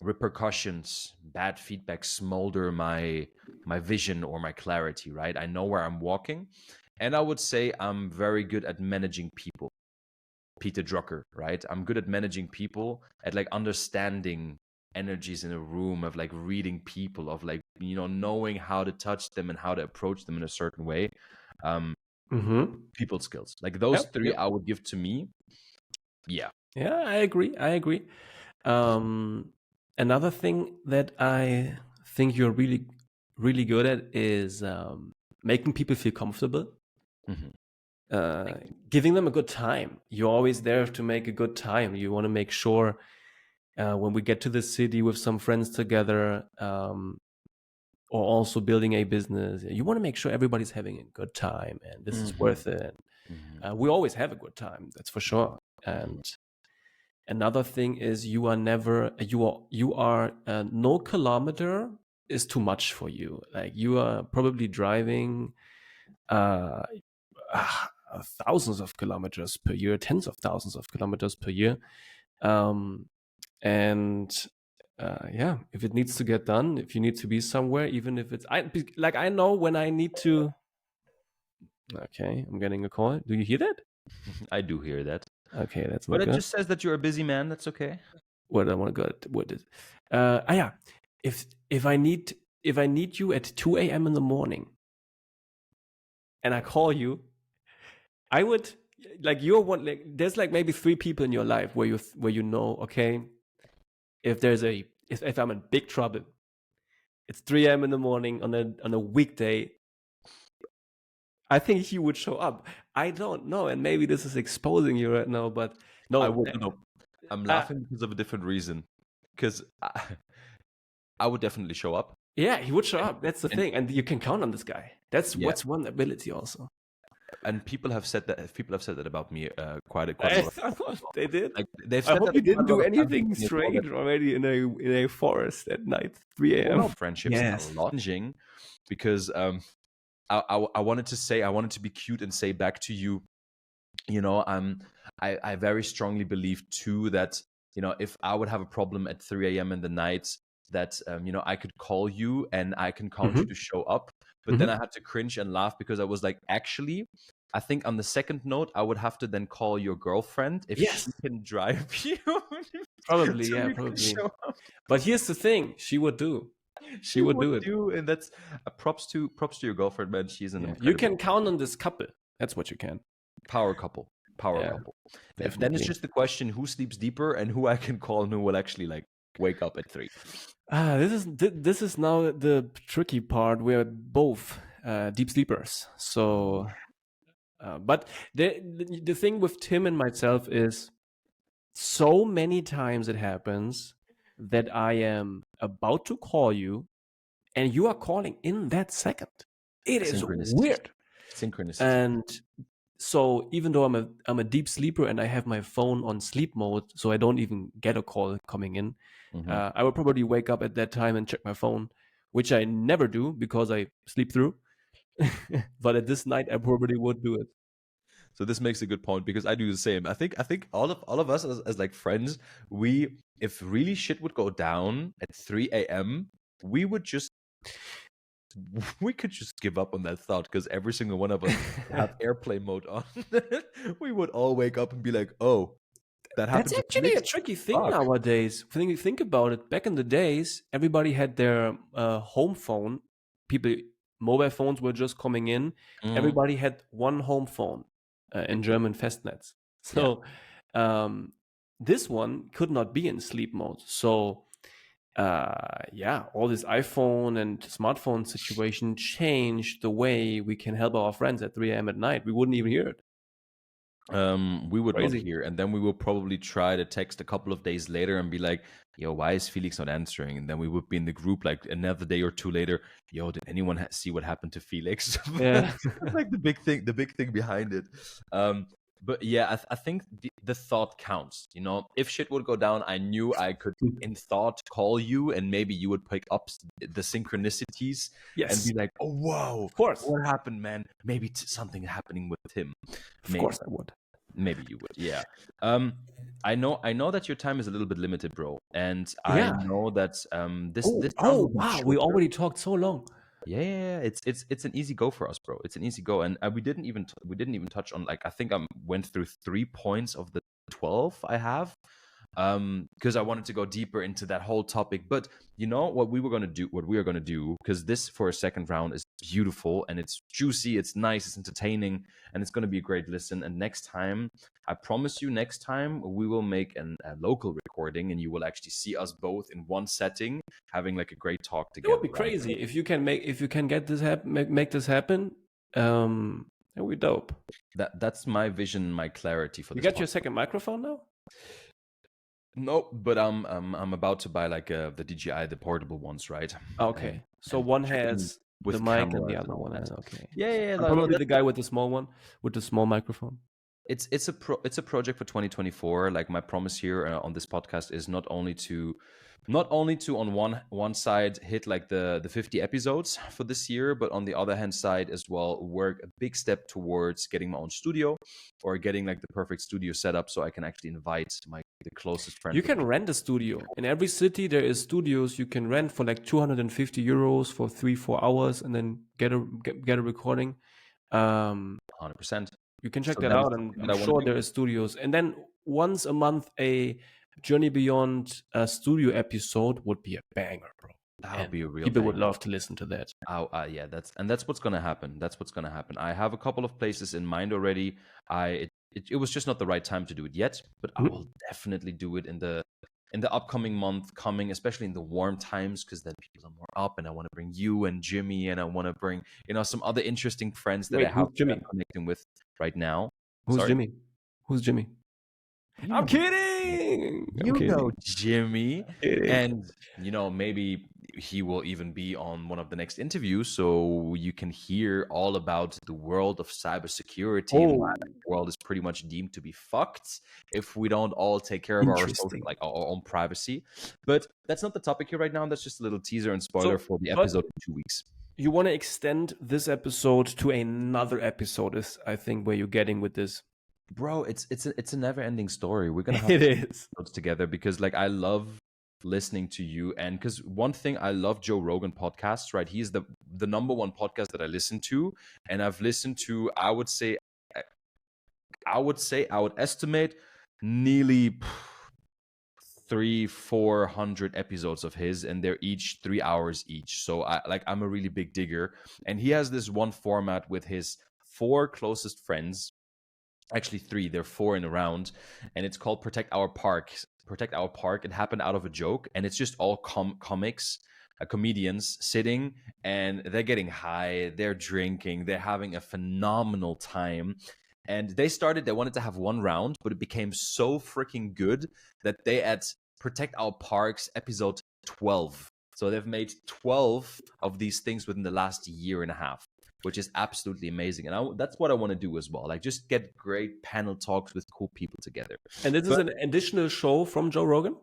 repercussions, bad feedback smolder my vision or my clarity, right? I know where I'm walking. And I would say I'm very good at managing people. Peter Drucker, right? I'm good at managing people, at like understanding energies in a room, of like reading people, of like, knowing how to touch them and how to approach them in a certain way. Um, Mm-hmm. People skills. Like those Yep. three Yep. I would give to me. Yeah. Yeah, I agree. I agree. Um, Another thing that I think you're really, really good at is making people feel comfortable, Hmm. uh, giving them a good time. You're always there to make a good time. You want to make sure when we get to the city with some friends together, or also building a business, you want to make sure everybody's having a good time and this is Hmm. worth it. Hmm. We always have a good time, that's for sure. Hmm. And another thing is you are no kilometer is too much for you. Like you are probably driving uh, uh, thousands of kilometers per year, tens of thousands of kilometers per year. Um, and yeah, if it needs to get done, if you need to be somewhere, even if it's I know when I need to. Okay, I'm getting a call. Do you hear that? I do hear that. Okay, that's But not it good. just says that you're a busy man. That's okay. What I want to go. What is? Yeah. If if I need if I need you at 2 a.m. in the morning, and I call you, I would like you're one. Like, there's like maybe three people in your life where you know. Okay, if I'm in big trouble, it's 3 a.m. in the morning on a weekday. I think he would show up. I don't know, and maybe this is exposing you right now, but I no. would no. I'm Uh, laughing because of a different reason. Because I would definitely show up. yeah, he would show And, up. That's the and thing, and you can count on this guy. That's yeah, what's one ability also. and people have said that about me quite a lot of times as well. They did. Like they've I said hope that you quite didn't a lot do of times anything about me as well. That strange already in a forest at night, 3 well, a.m. no, friendships a Yes. lot challenging because I wanted to be cute and say back to you, I very strongly believe too that if I would have a problem at 3 a.m. in the night, that I could call you and I can count Hmm. you to show up. But then Hmm. I had to cringe and laugh because I was like, actually, I think on the second note, I would have to then call your girlfriend if Yes, she can drive you probably. so Yeah, you can probably. show up. But here's the thing: she would do. She She would would do it. do, and that's props to your girlfriend, man. She's an Yeah, you incredible can count on this couple. That's what you can. power couple. Power Yeah, couple. Then it's definitely. just the question who sleeps deeper and who I can call and who will actually like wake up at 3. This is now the tricky part. We're both deep sleepers, so. But the thing with Tim and myself is so many times it happens that I am about to call you and you are calling in that second. It is Synchronicity. weird. Synchronicity. And So even though I'm a deep sleeper and I have my phone on sleep mode, so I don't even get a call coming in, Mhm. I will probably wake up at that time and check my phone, which I never do because I sleep through. But at this night, I probably would do it. So this makes a good point because I do the same. I think all of us as like friends, we if really shit would go down at 3 a.m., we would just we could just give up on that thought because every single one of us have airplane mode on. We would all wake up and be like, "Oh, that That's happened to actually a Felix? tricky thing Fuck." nowadays. Think about it. Back in the days, everybody had their home phone. People, mobile phones were just coming in. Mhm. Everybody had one home phone in German Festnetz. Yeah. So this one could not be in sleep mode. So yeah, all this iPhone and smartphone situation changed the way we can help our friends at 3 a.m. at night. We wouldn't even hear it. We would not Crazy. hear, and then we will probably try to text a couple of days later and be like, "Yo, why is Felix not answering?" And then we would be in the group like another day or two later. Yo, did anyone see what happened to Felix? Yeah. That's like the big thing behind it. But yeah, I think the thought counts. You know, if shit would go down, I knew I could in thought call you, and maybe you would pick up the synchronicities and Yes, be like, "Oh, whoa, of course. what happened, man? Maybe something happening with him." Of Maybe. course I would. Maybe you would, yeah. I know that your time is a little bit limited, bro, and I Yeah. know that Oh, this round oh, will be wow. We shorter. already talked so long. Yeah. It's an easy go for us, bro. It's an easy go, and we didn't even touch on like I think I went through 3 points of the 12 I have, because I wanted to go deeper into that whole topic. But you know what we are gonna do, because this for a second round is beautiful and it's juicy, it's nice, it's entertaining, and it's gonna be a great listen. And next time, I promise you, next time we will make a local recording, and you will actually see us both in one setting having like a great talk It would together, be right? crazy if you can get this happen, make this happen. That would be dope. That's my vision, my clarity for You this got your podcast. second microphone now? No, but I'm about to buy like the DJI, the portable ones, right? And Okay. So and one check them has the with mic and the cameras and other all one that. has okay. Yeah. I'm No, probably the guy with the small one, with the small microphone. it's a project for 2024. Like my promise here on this podcast is not only to on one side hit like the 50 episodes for this year, but on the other hand side as well work a big step towards getting my own studio or getting like the perfect studio setup so I can actually invite the closest You friends of can mine. rent a studio. In every city there is studios you can rent for like 250 euros for 3-4 hours and then get a recording. Um 100%. You can check So that that is out, and something that I'm I want sure to do. there are studios. And then once a month, a Journey Beyond studio episode would be a banger, bro. That would And be a real people would banger. love to listen to that. Oh, yeah, that's what's gonna happen. That's what's gonna happen. I have a couple of places in mind already. It was just not the right time to do it yet, but I will Mhm. definitely do it in the upcoming month coming, especially in the warm times, because then people are more up, and I want to bring you and Jimmy, and I want to bring some other interesting friends that I Wait, have who's that I'm Jimmy? connecting with right now. Who's Sorry, Jimmy? Who's Jimmy? you I'm know who kidding. I'm you know kidding. Jimmy, I'm kidding. and maybe he will even be on one of the next interviews, so you can hear all about the world of cybersecurity and why Oh, the world is pretty much deemed to be fucked if we don't all take care of our social, interesting. like our own privacy. But that's not the topic here right now. That's just a little teaser and spoiler So, for the but episode in 2 weeks. you want to extend this episode to another episode, is I think where you're getting with this. Bro, it's a never ending story. We're gonna have It is. episodes together because like I love listening to you, and because one thing I love Joe Rogan podcasts, right? He's the number one podcast that I listen to, and I've listened to I would estimate nearly 300-400 episodes of his, and they're each 3 hours each. So I'm a really big digger, and he has this one format with his four closest friends, actually three, they're four in a round, and it's called Protect Our Park. It happened out of a joke, and it's just all comics, comedians sitting, and they're getting high, they're drinking, they're having a phenomenal time. And they wanted to have one round, but it became so freaking good that they at Protect Our Parks episode 12, so they've made 12 of these things within the last year and a half. which is absolutely amazing. And that's what I want to do as well. Like just get great panel talks with cool people together. And this is an additional show from Joe Rogan?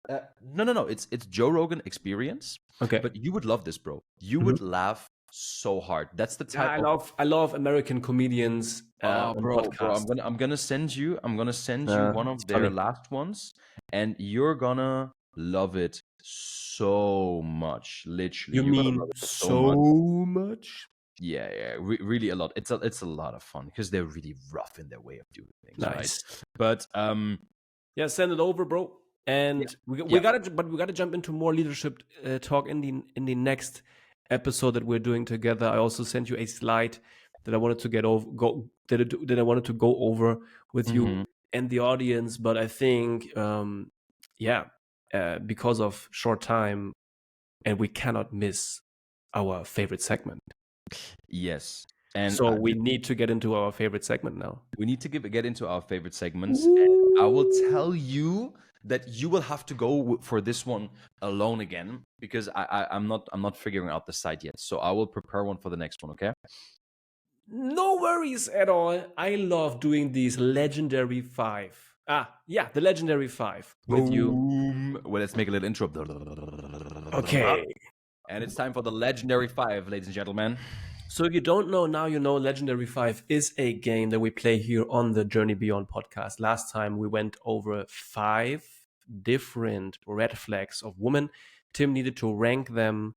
No. It's Joe Rogan Experience. Okay. But you would love this, bro. You would laugh so hard. That's the type I love American comedians on bro, podcasts. I'm gonna send you one of their last ones, and you're gonna love it so much. Literally, You you're gonna mean love it so much? Yeah, really a lot. It's a lot of fun because they're really rough in their way of doing things. Nice. Right? But yeah, send it over, bro. And we gotta jump into more leadership talk in the next episode that we're doing together. I also sent you a slide that I wanted to that I wanted to go over with you and the audience. But I think, because of short time, and we cannot miss our favorite segment. Yes. And so we need to get into our favorite segment now. We need to get into our favorite segments. And I will tell you that you will have to go for this one alone again because I'm not figuring out the site yet. So I will prepare one for the next one. Okay. No worries at all. I love doing these legendary 5. The legendary 5 with you. Well, let's make a little intro. Okay. And it's time for the legendary 5, ladies and gentlemen. So if you don't know, now you know. Legendary 5 is a game that we play here on the Journey Beyond podcast. Last time we went over 5 different red flags of women. Tim needed to rank them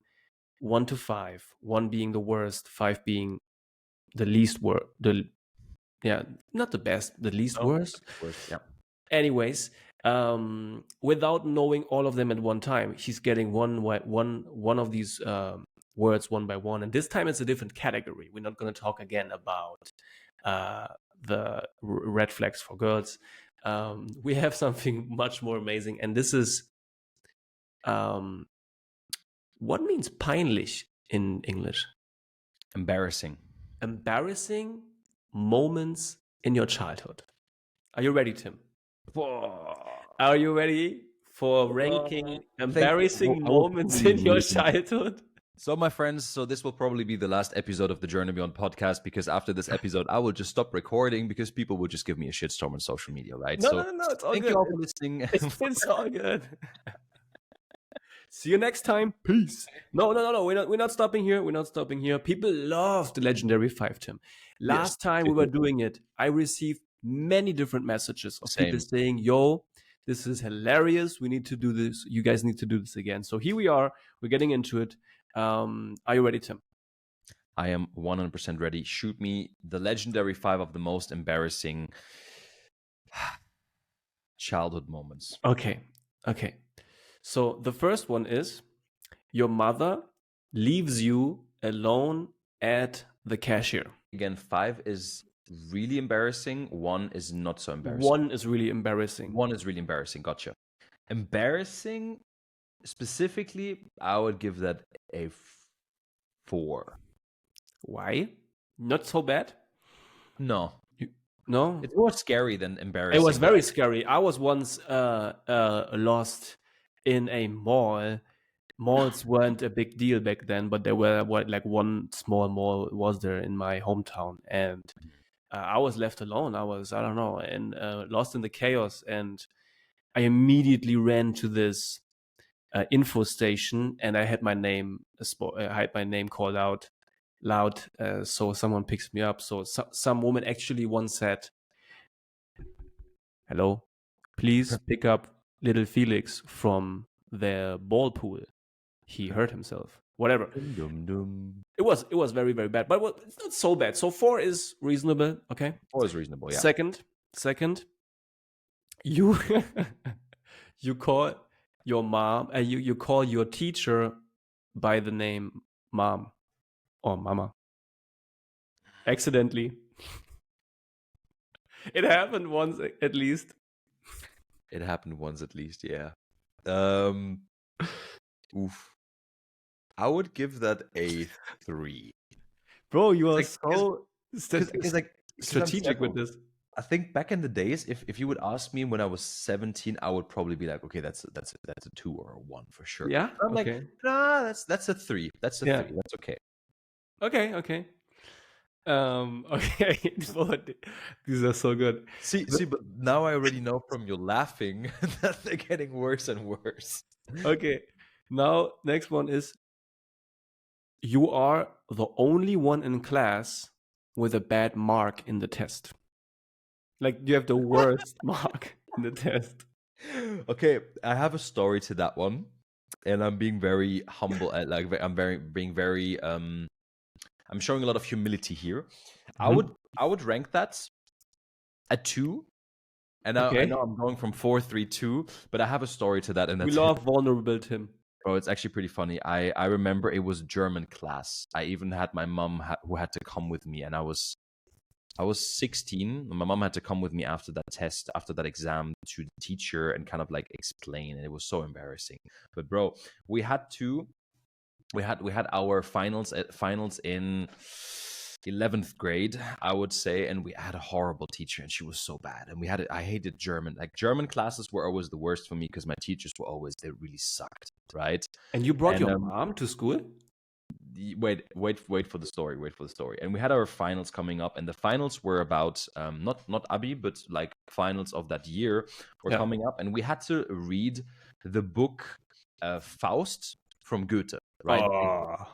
1 to 5, 1 being the worst, 5 being the least worst. Not the best, the least worst. Yeah. Anyways, without knowing all of them at one time, he's getting one of these words one by one, and this time it's a different category. We're not going to talk again about the red flags for girls. We have something much more amazing, and this is what means peinlich in English? Embarrassing moments in your childhood. Are you ready, Tim? Are you ready for ranking embarrassing moments in your childhood? So, my friends, this will probably be the last episode of the Journey Beyond podcast because after this episode, I will just stop recording because people will just give me a shitstorm on social media, right? No, it's all good. Thank you all for listening. It's all good. See you next time. Peace. No. We're not stopping here. People love the legendary 5, Tim. Last time we were doing it, I received many different messages of people saying, yo, this is hilarious. We need to do this. You guys need to do this again. So here we are. We're getting into it. Are you ready, Tim? I am 100% ready. Shoot me the legendary 5 of the most embarrassing childhood moments. Okay. So the first one is your mother leaves you alone at the cashier. Again, 5 is really embarrassing. 1 is not so embarrassing. 1 is really embarrassing. Gotcha. Embarrassing, specifically, I would give that a 4. Why? Not so bad? No. No? It's more scary than embarrassing. It was very scary. I was once lost in a mall. Malls weren't a big deal back then, but there were one small mall was there in my hometown, and I was left alone. I don't know, and lost in the chaos, and I immediately ran to this info station, and I had my name called out loud, so someone picks me up. So some woman actually once said, "Hello, please pick up little Felix from the ball pool. He hurt himself." Whatever. It was very, very bad, but it's not so bad. So 4 is reasonable. Okay. 4 is reasonable. Yeah. Second, you you call your mom. You call your teacher by the name mom or mama. Accidentally. It happened once at least. Yeah. Oof. I would give that a 3. Bro, you are so strategic with this. I think back in the days, if you would ask me when I was 17, I would probably be like, okay, that's a 2 or a 1 for sure. Yeah. I'm like, nah, that's a 3. That's a 3. That's okay. Okay. Okay. These are so good. But now I already know from your laughing that they're getting worse and worse. Okay. Now, next one is you are the only one in class with a bad mark in the test. Like you have the worst mark in the test. Okay, I have a story to that one, and I'm being very humble at being very I'm showing a lot of humility here. Mhm. I would rank that a 2. And I Okay. know I'm going from 4, 3, 2, but I have a story to that, and We that's it. love vulnerable Tim. Bro, it's actually pretty funny. I remember it was German class. I even had my mom who had to come with me, and I was 16. My mom had to come with me after that test, after that exam, to the teacher and kind of like explain, and it was so embarrassing. But bro, we had to we had our finals in 11th grade, I would say, and we had a horrible teacher, and she was so bad. And I hated German. Like German classes were always the worst for me because my teachers were always they really sucked, right? And you brought And your mom to school? wait for the story. Wait for the story. And we had our finals coming up, and the finals were about not Abi, but like finals of that year were Yeah. coming up, and we had to read the book Faust from Goethe. Right,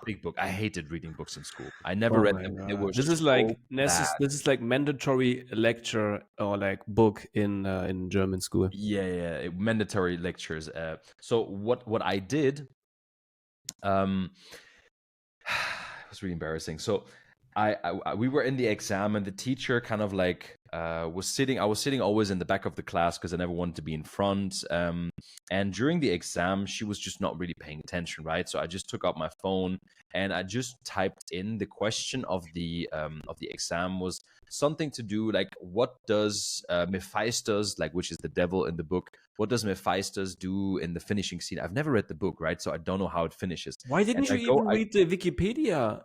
big book. I hated reading books in school. I never Oh read my them. They god. were so bad. This is like mandatory lecture or like book in German school. Yeah, mandatory lectures. So what I did, um, it was really embarrassing. So we were in the exam, and the teacher kind of like was sitting. I was sitting always in the back of the class because I never wanted to be in front. And during the exam, she was just not really paying attention, right? So I just took out my phone and I just typed in the question of the exam was something to do like, what does Mephistos, like, which is the devil in the book, what does Mephistos do in the finishing scene? I've never read the book, right? So I don't know how it finishes. Why And didn't you even read the Wikipedia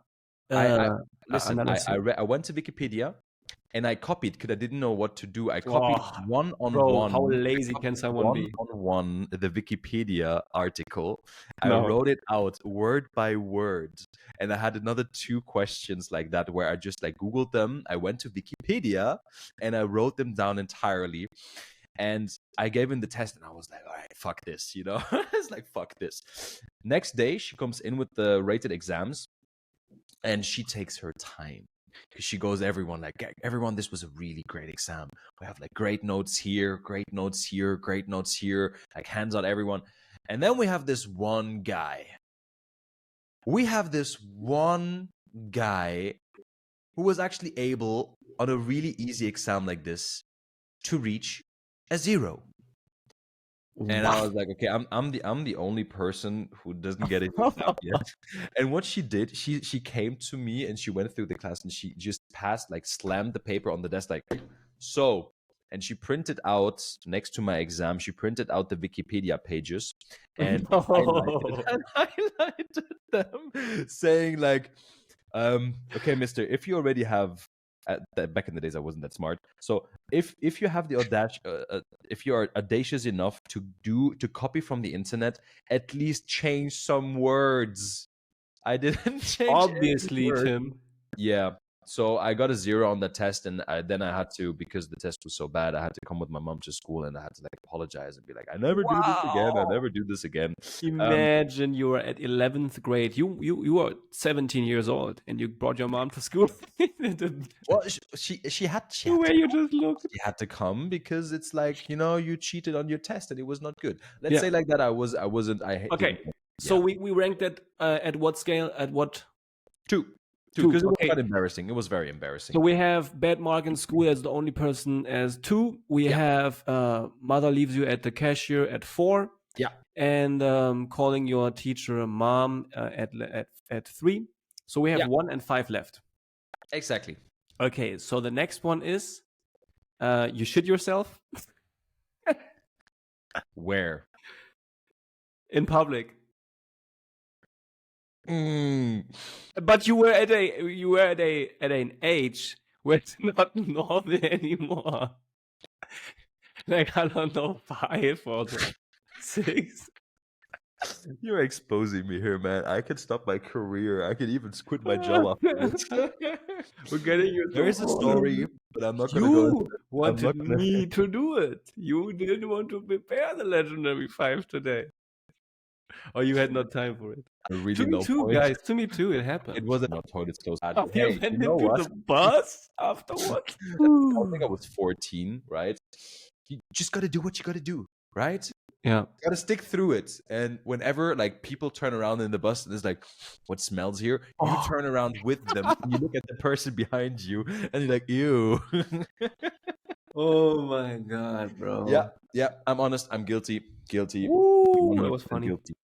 I listen. analysis? I went to Wikipedia and I copied because I didn't know what to do. I copied Oh, one on bro, how one. I lazy can copied someone one be? on one the Wikipedia article. I No. wrote it out word by word, and I had another 2 questions like that where I just like Googled them. I went to Wikipedia and I wrote them down entirely. And I gave him the test, and I was like, all right, fuck this, you know? It's like, fuck this. Next day, she comes in with the rated exams, and she takes her time because she goes everyone like, everyone, this was a really great exam. We have like great notes here, great notes here, great notes here, like hands on everyone. And then we have this one guy who was actually able on a really easy exam like this to reach a 0. And I was like, okay, I'm the only person who doesn't get it exam yet. And what she did, she came to me and she went through the class and she just passed, like slammed the paper on the desk, like so. And she printed out next to my exam, she printed out the Wikipedia pages and No. highlighted them, saying like, okay, mister, if you already have back in the days I wasn't that smart. So if you have the if you are audacious enough to copy from the internet, at least change some words. I didn't change any Obviously, words. Tim. Yeah. So I got a 0 on the test, and then I had to, because the test was so bad, I had to come with my mom to school, and I had to like apologize and be like, I never do this again. I Wow. never do this again. Imagine you were at 11th grade. You were 17 years old and you brought your mom to school. Well, she The had way to you just looked. you had to come because it's like, you cheated on your test and it was not good. Let's Yeah. say like that. I wasn't. Okay. Didn't. So Yeah, we ranked it at what scale? At what? 2, Two. because it was Okay. quite embarrassing. It was very So embarrassing. we have bad mark in school as the only person as 2. We Yeah, have mother leaves you at the cashier at 4. yeah, And calling your teacher a mom at 3. So we have yeah. 1 and 5 left. Exactly. Okay, so the next one is you shit yourself Where? in public, Mm. but you were at an age where it's not normal anymore. Like I don't know, 5 or 6. You're exposing me here, man. I can stop my career. I can even quit my job afterwards. We're getting you There to is a story, but I'm not gonna go. You I'm wanted not gonna. me to do it. You didn't want to prepare the Legendary 5 today. Or you had no time for it. Really To me no too, point. guys. To me too, it happened. It wasn't not toilet so sad. Oh, you Hey, went you know into what? the bus afterwards? I think I was 14, right? You just gotta do what you gotta do, right? Yeah. Gotta stick through it. And whenever like people turn around in the bus and it's like, what smells here? You Oh. turn around with them and you look at the person behind you and you're like, ew. Oh my god, bro. Yeah. I'm honest. I'm guilty. Ooh, that was 100% funny. guilty.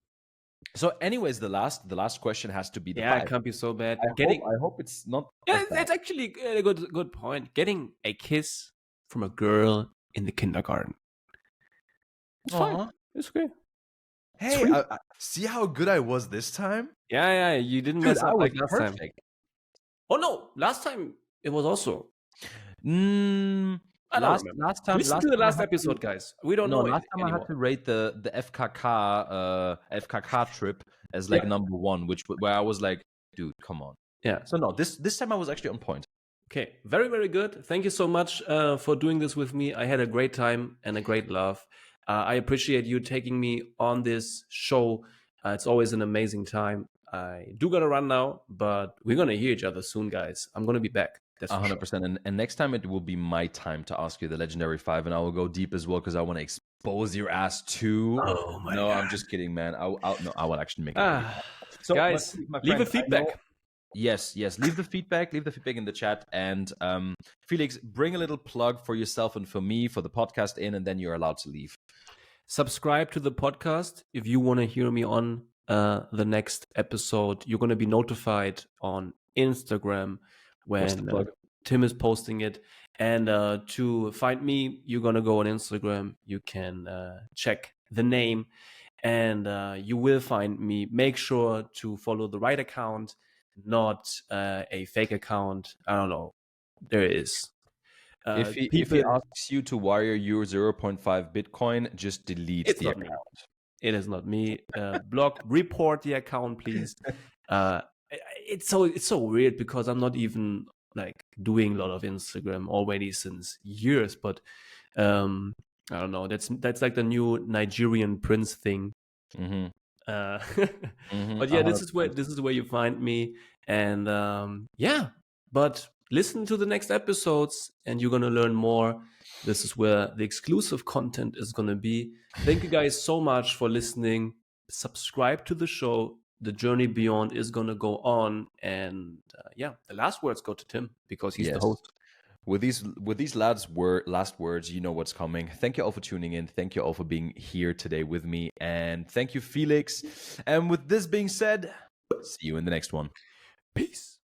So, anyways, the last question has to be the Yeah, it 5. can't be so bad. I hope it's not Yeah, like that. that's actually a good point. Getting a kiss from a girl in the kindergarten. It's fine. Aw. It's okay. Hey, Sweet. see how good I was this time? Yeah, you didn't Dude, mess I up was like last time. perfect. Oh no, last time it was also. I don't Last remember. time. Listen to the time I last had episode, to- guys. We don't No, know it last time I anymore. had to rate the FKK trip as like number 1, where I was like, dude, come on. Yeah. So no, this time I was actually on point. Okay, very, very good. Thank you so much for doing this with me. I had a great time and a great laugh. I appreciate you taking me on this show. It's always an amazing time. I do gotta run now, but we're gonna hear each other soon, guys. I'm gonna be back. That's for sure. 100%. And next time it will be my time to ask you the Legendary 5, and I will go deep as well because I want to expose your ass too. Oh my No, god. I'm just kidding, man. I will actually make it. So, Guys, my leave a friend, I feedback. know- Yes. Leave the feedback in the chat. And Felix, bring a little plug for yourself and for me for the podcast in, and then you're allowed to leave. Subscribe to the podcast if you want to hear me on the next episode. You're going to be notified on Instagram What's the when plug? Tim is posting it. And to find me, you're going to go on Instagram. You can check the name and you will find me. Make sure to follow the right account, not a fake account. I don't know. There is. If he asks you to wire your 0.5 Bitcoin, just delete the account. It is not me. Report the account, please. It's so weird because I'm not even like doing a lot of Instagram already since years. But I don't know. That's like the new Nigerian prince thing. Mm-hmm. But yeah, this is where you find me. And but listen to the next episodes and you're going to learn more. This is where the exclusive content is going to be. Thank you guys so much for listening. Subscribe to the show. The journey beyond is going to go on. And the last words go to Tim because he's the host. With these last words, you know what's coming. Thank you all for tuning in. Thank you all for being here today with me. And thank you, Felix. And with this being said, see you in the next one. Peace.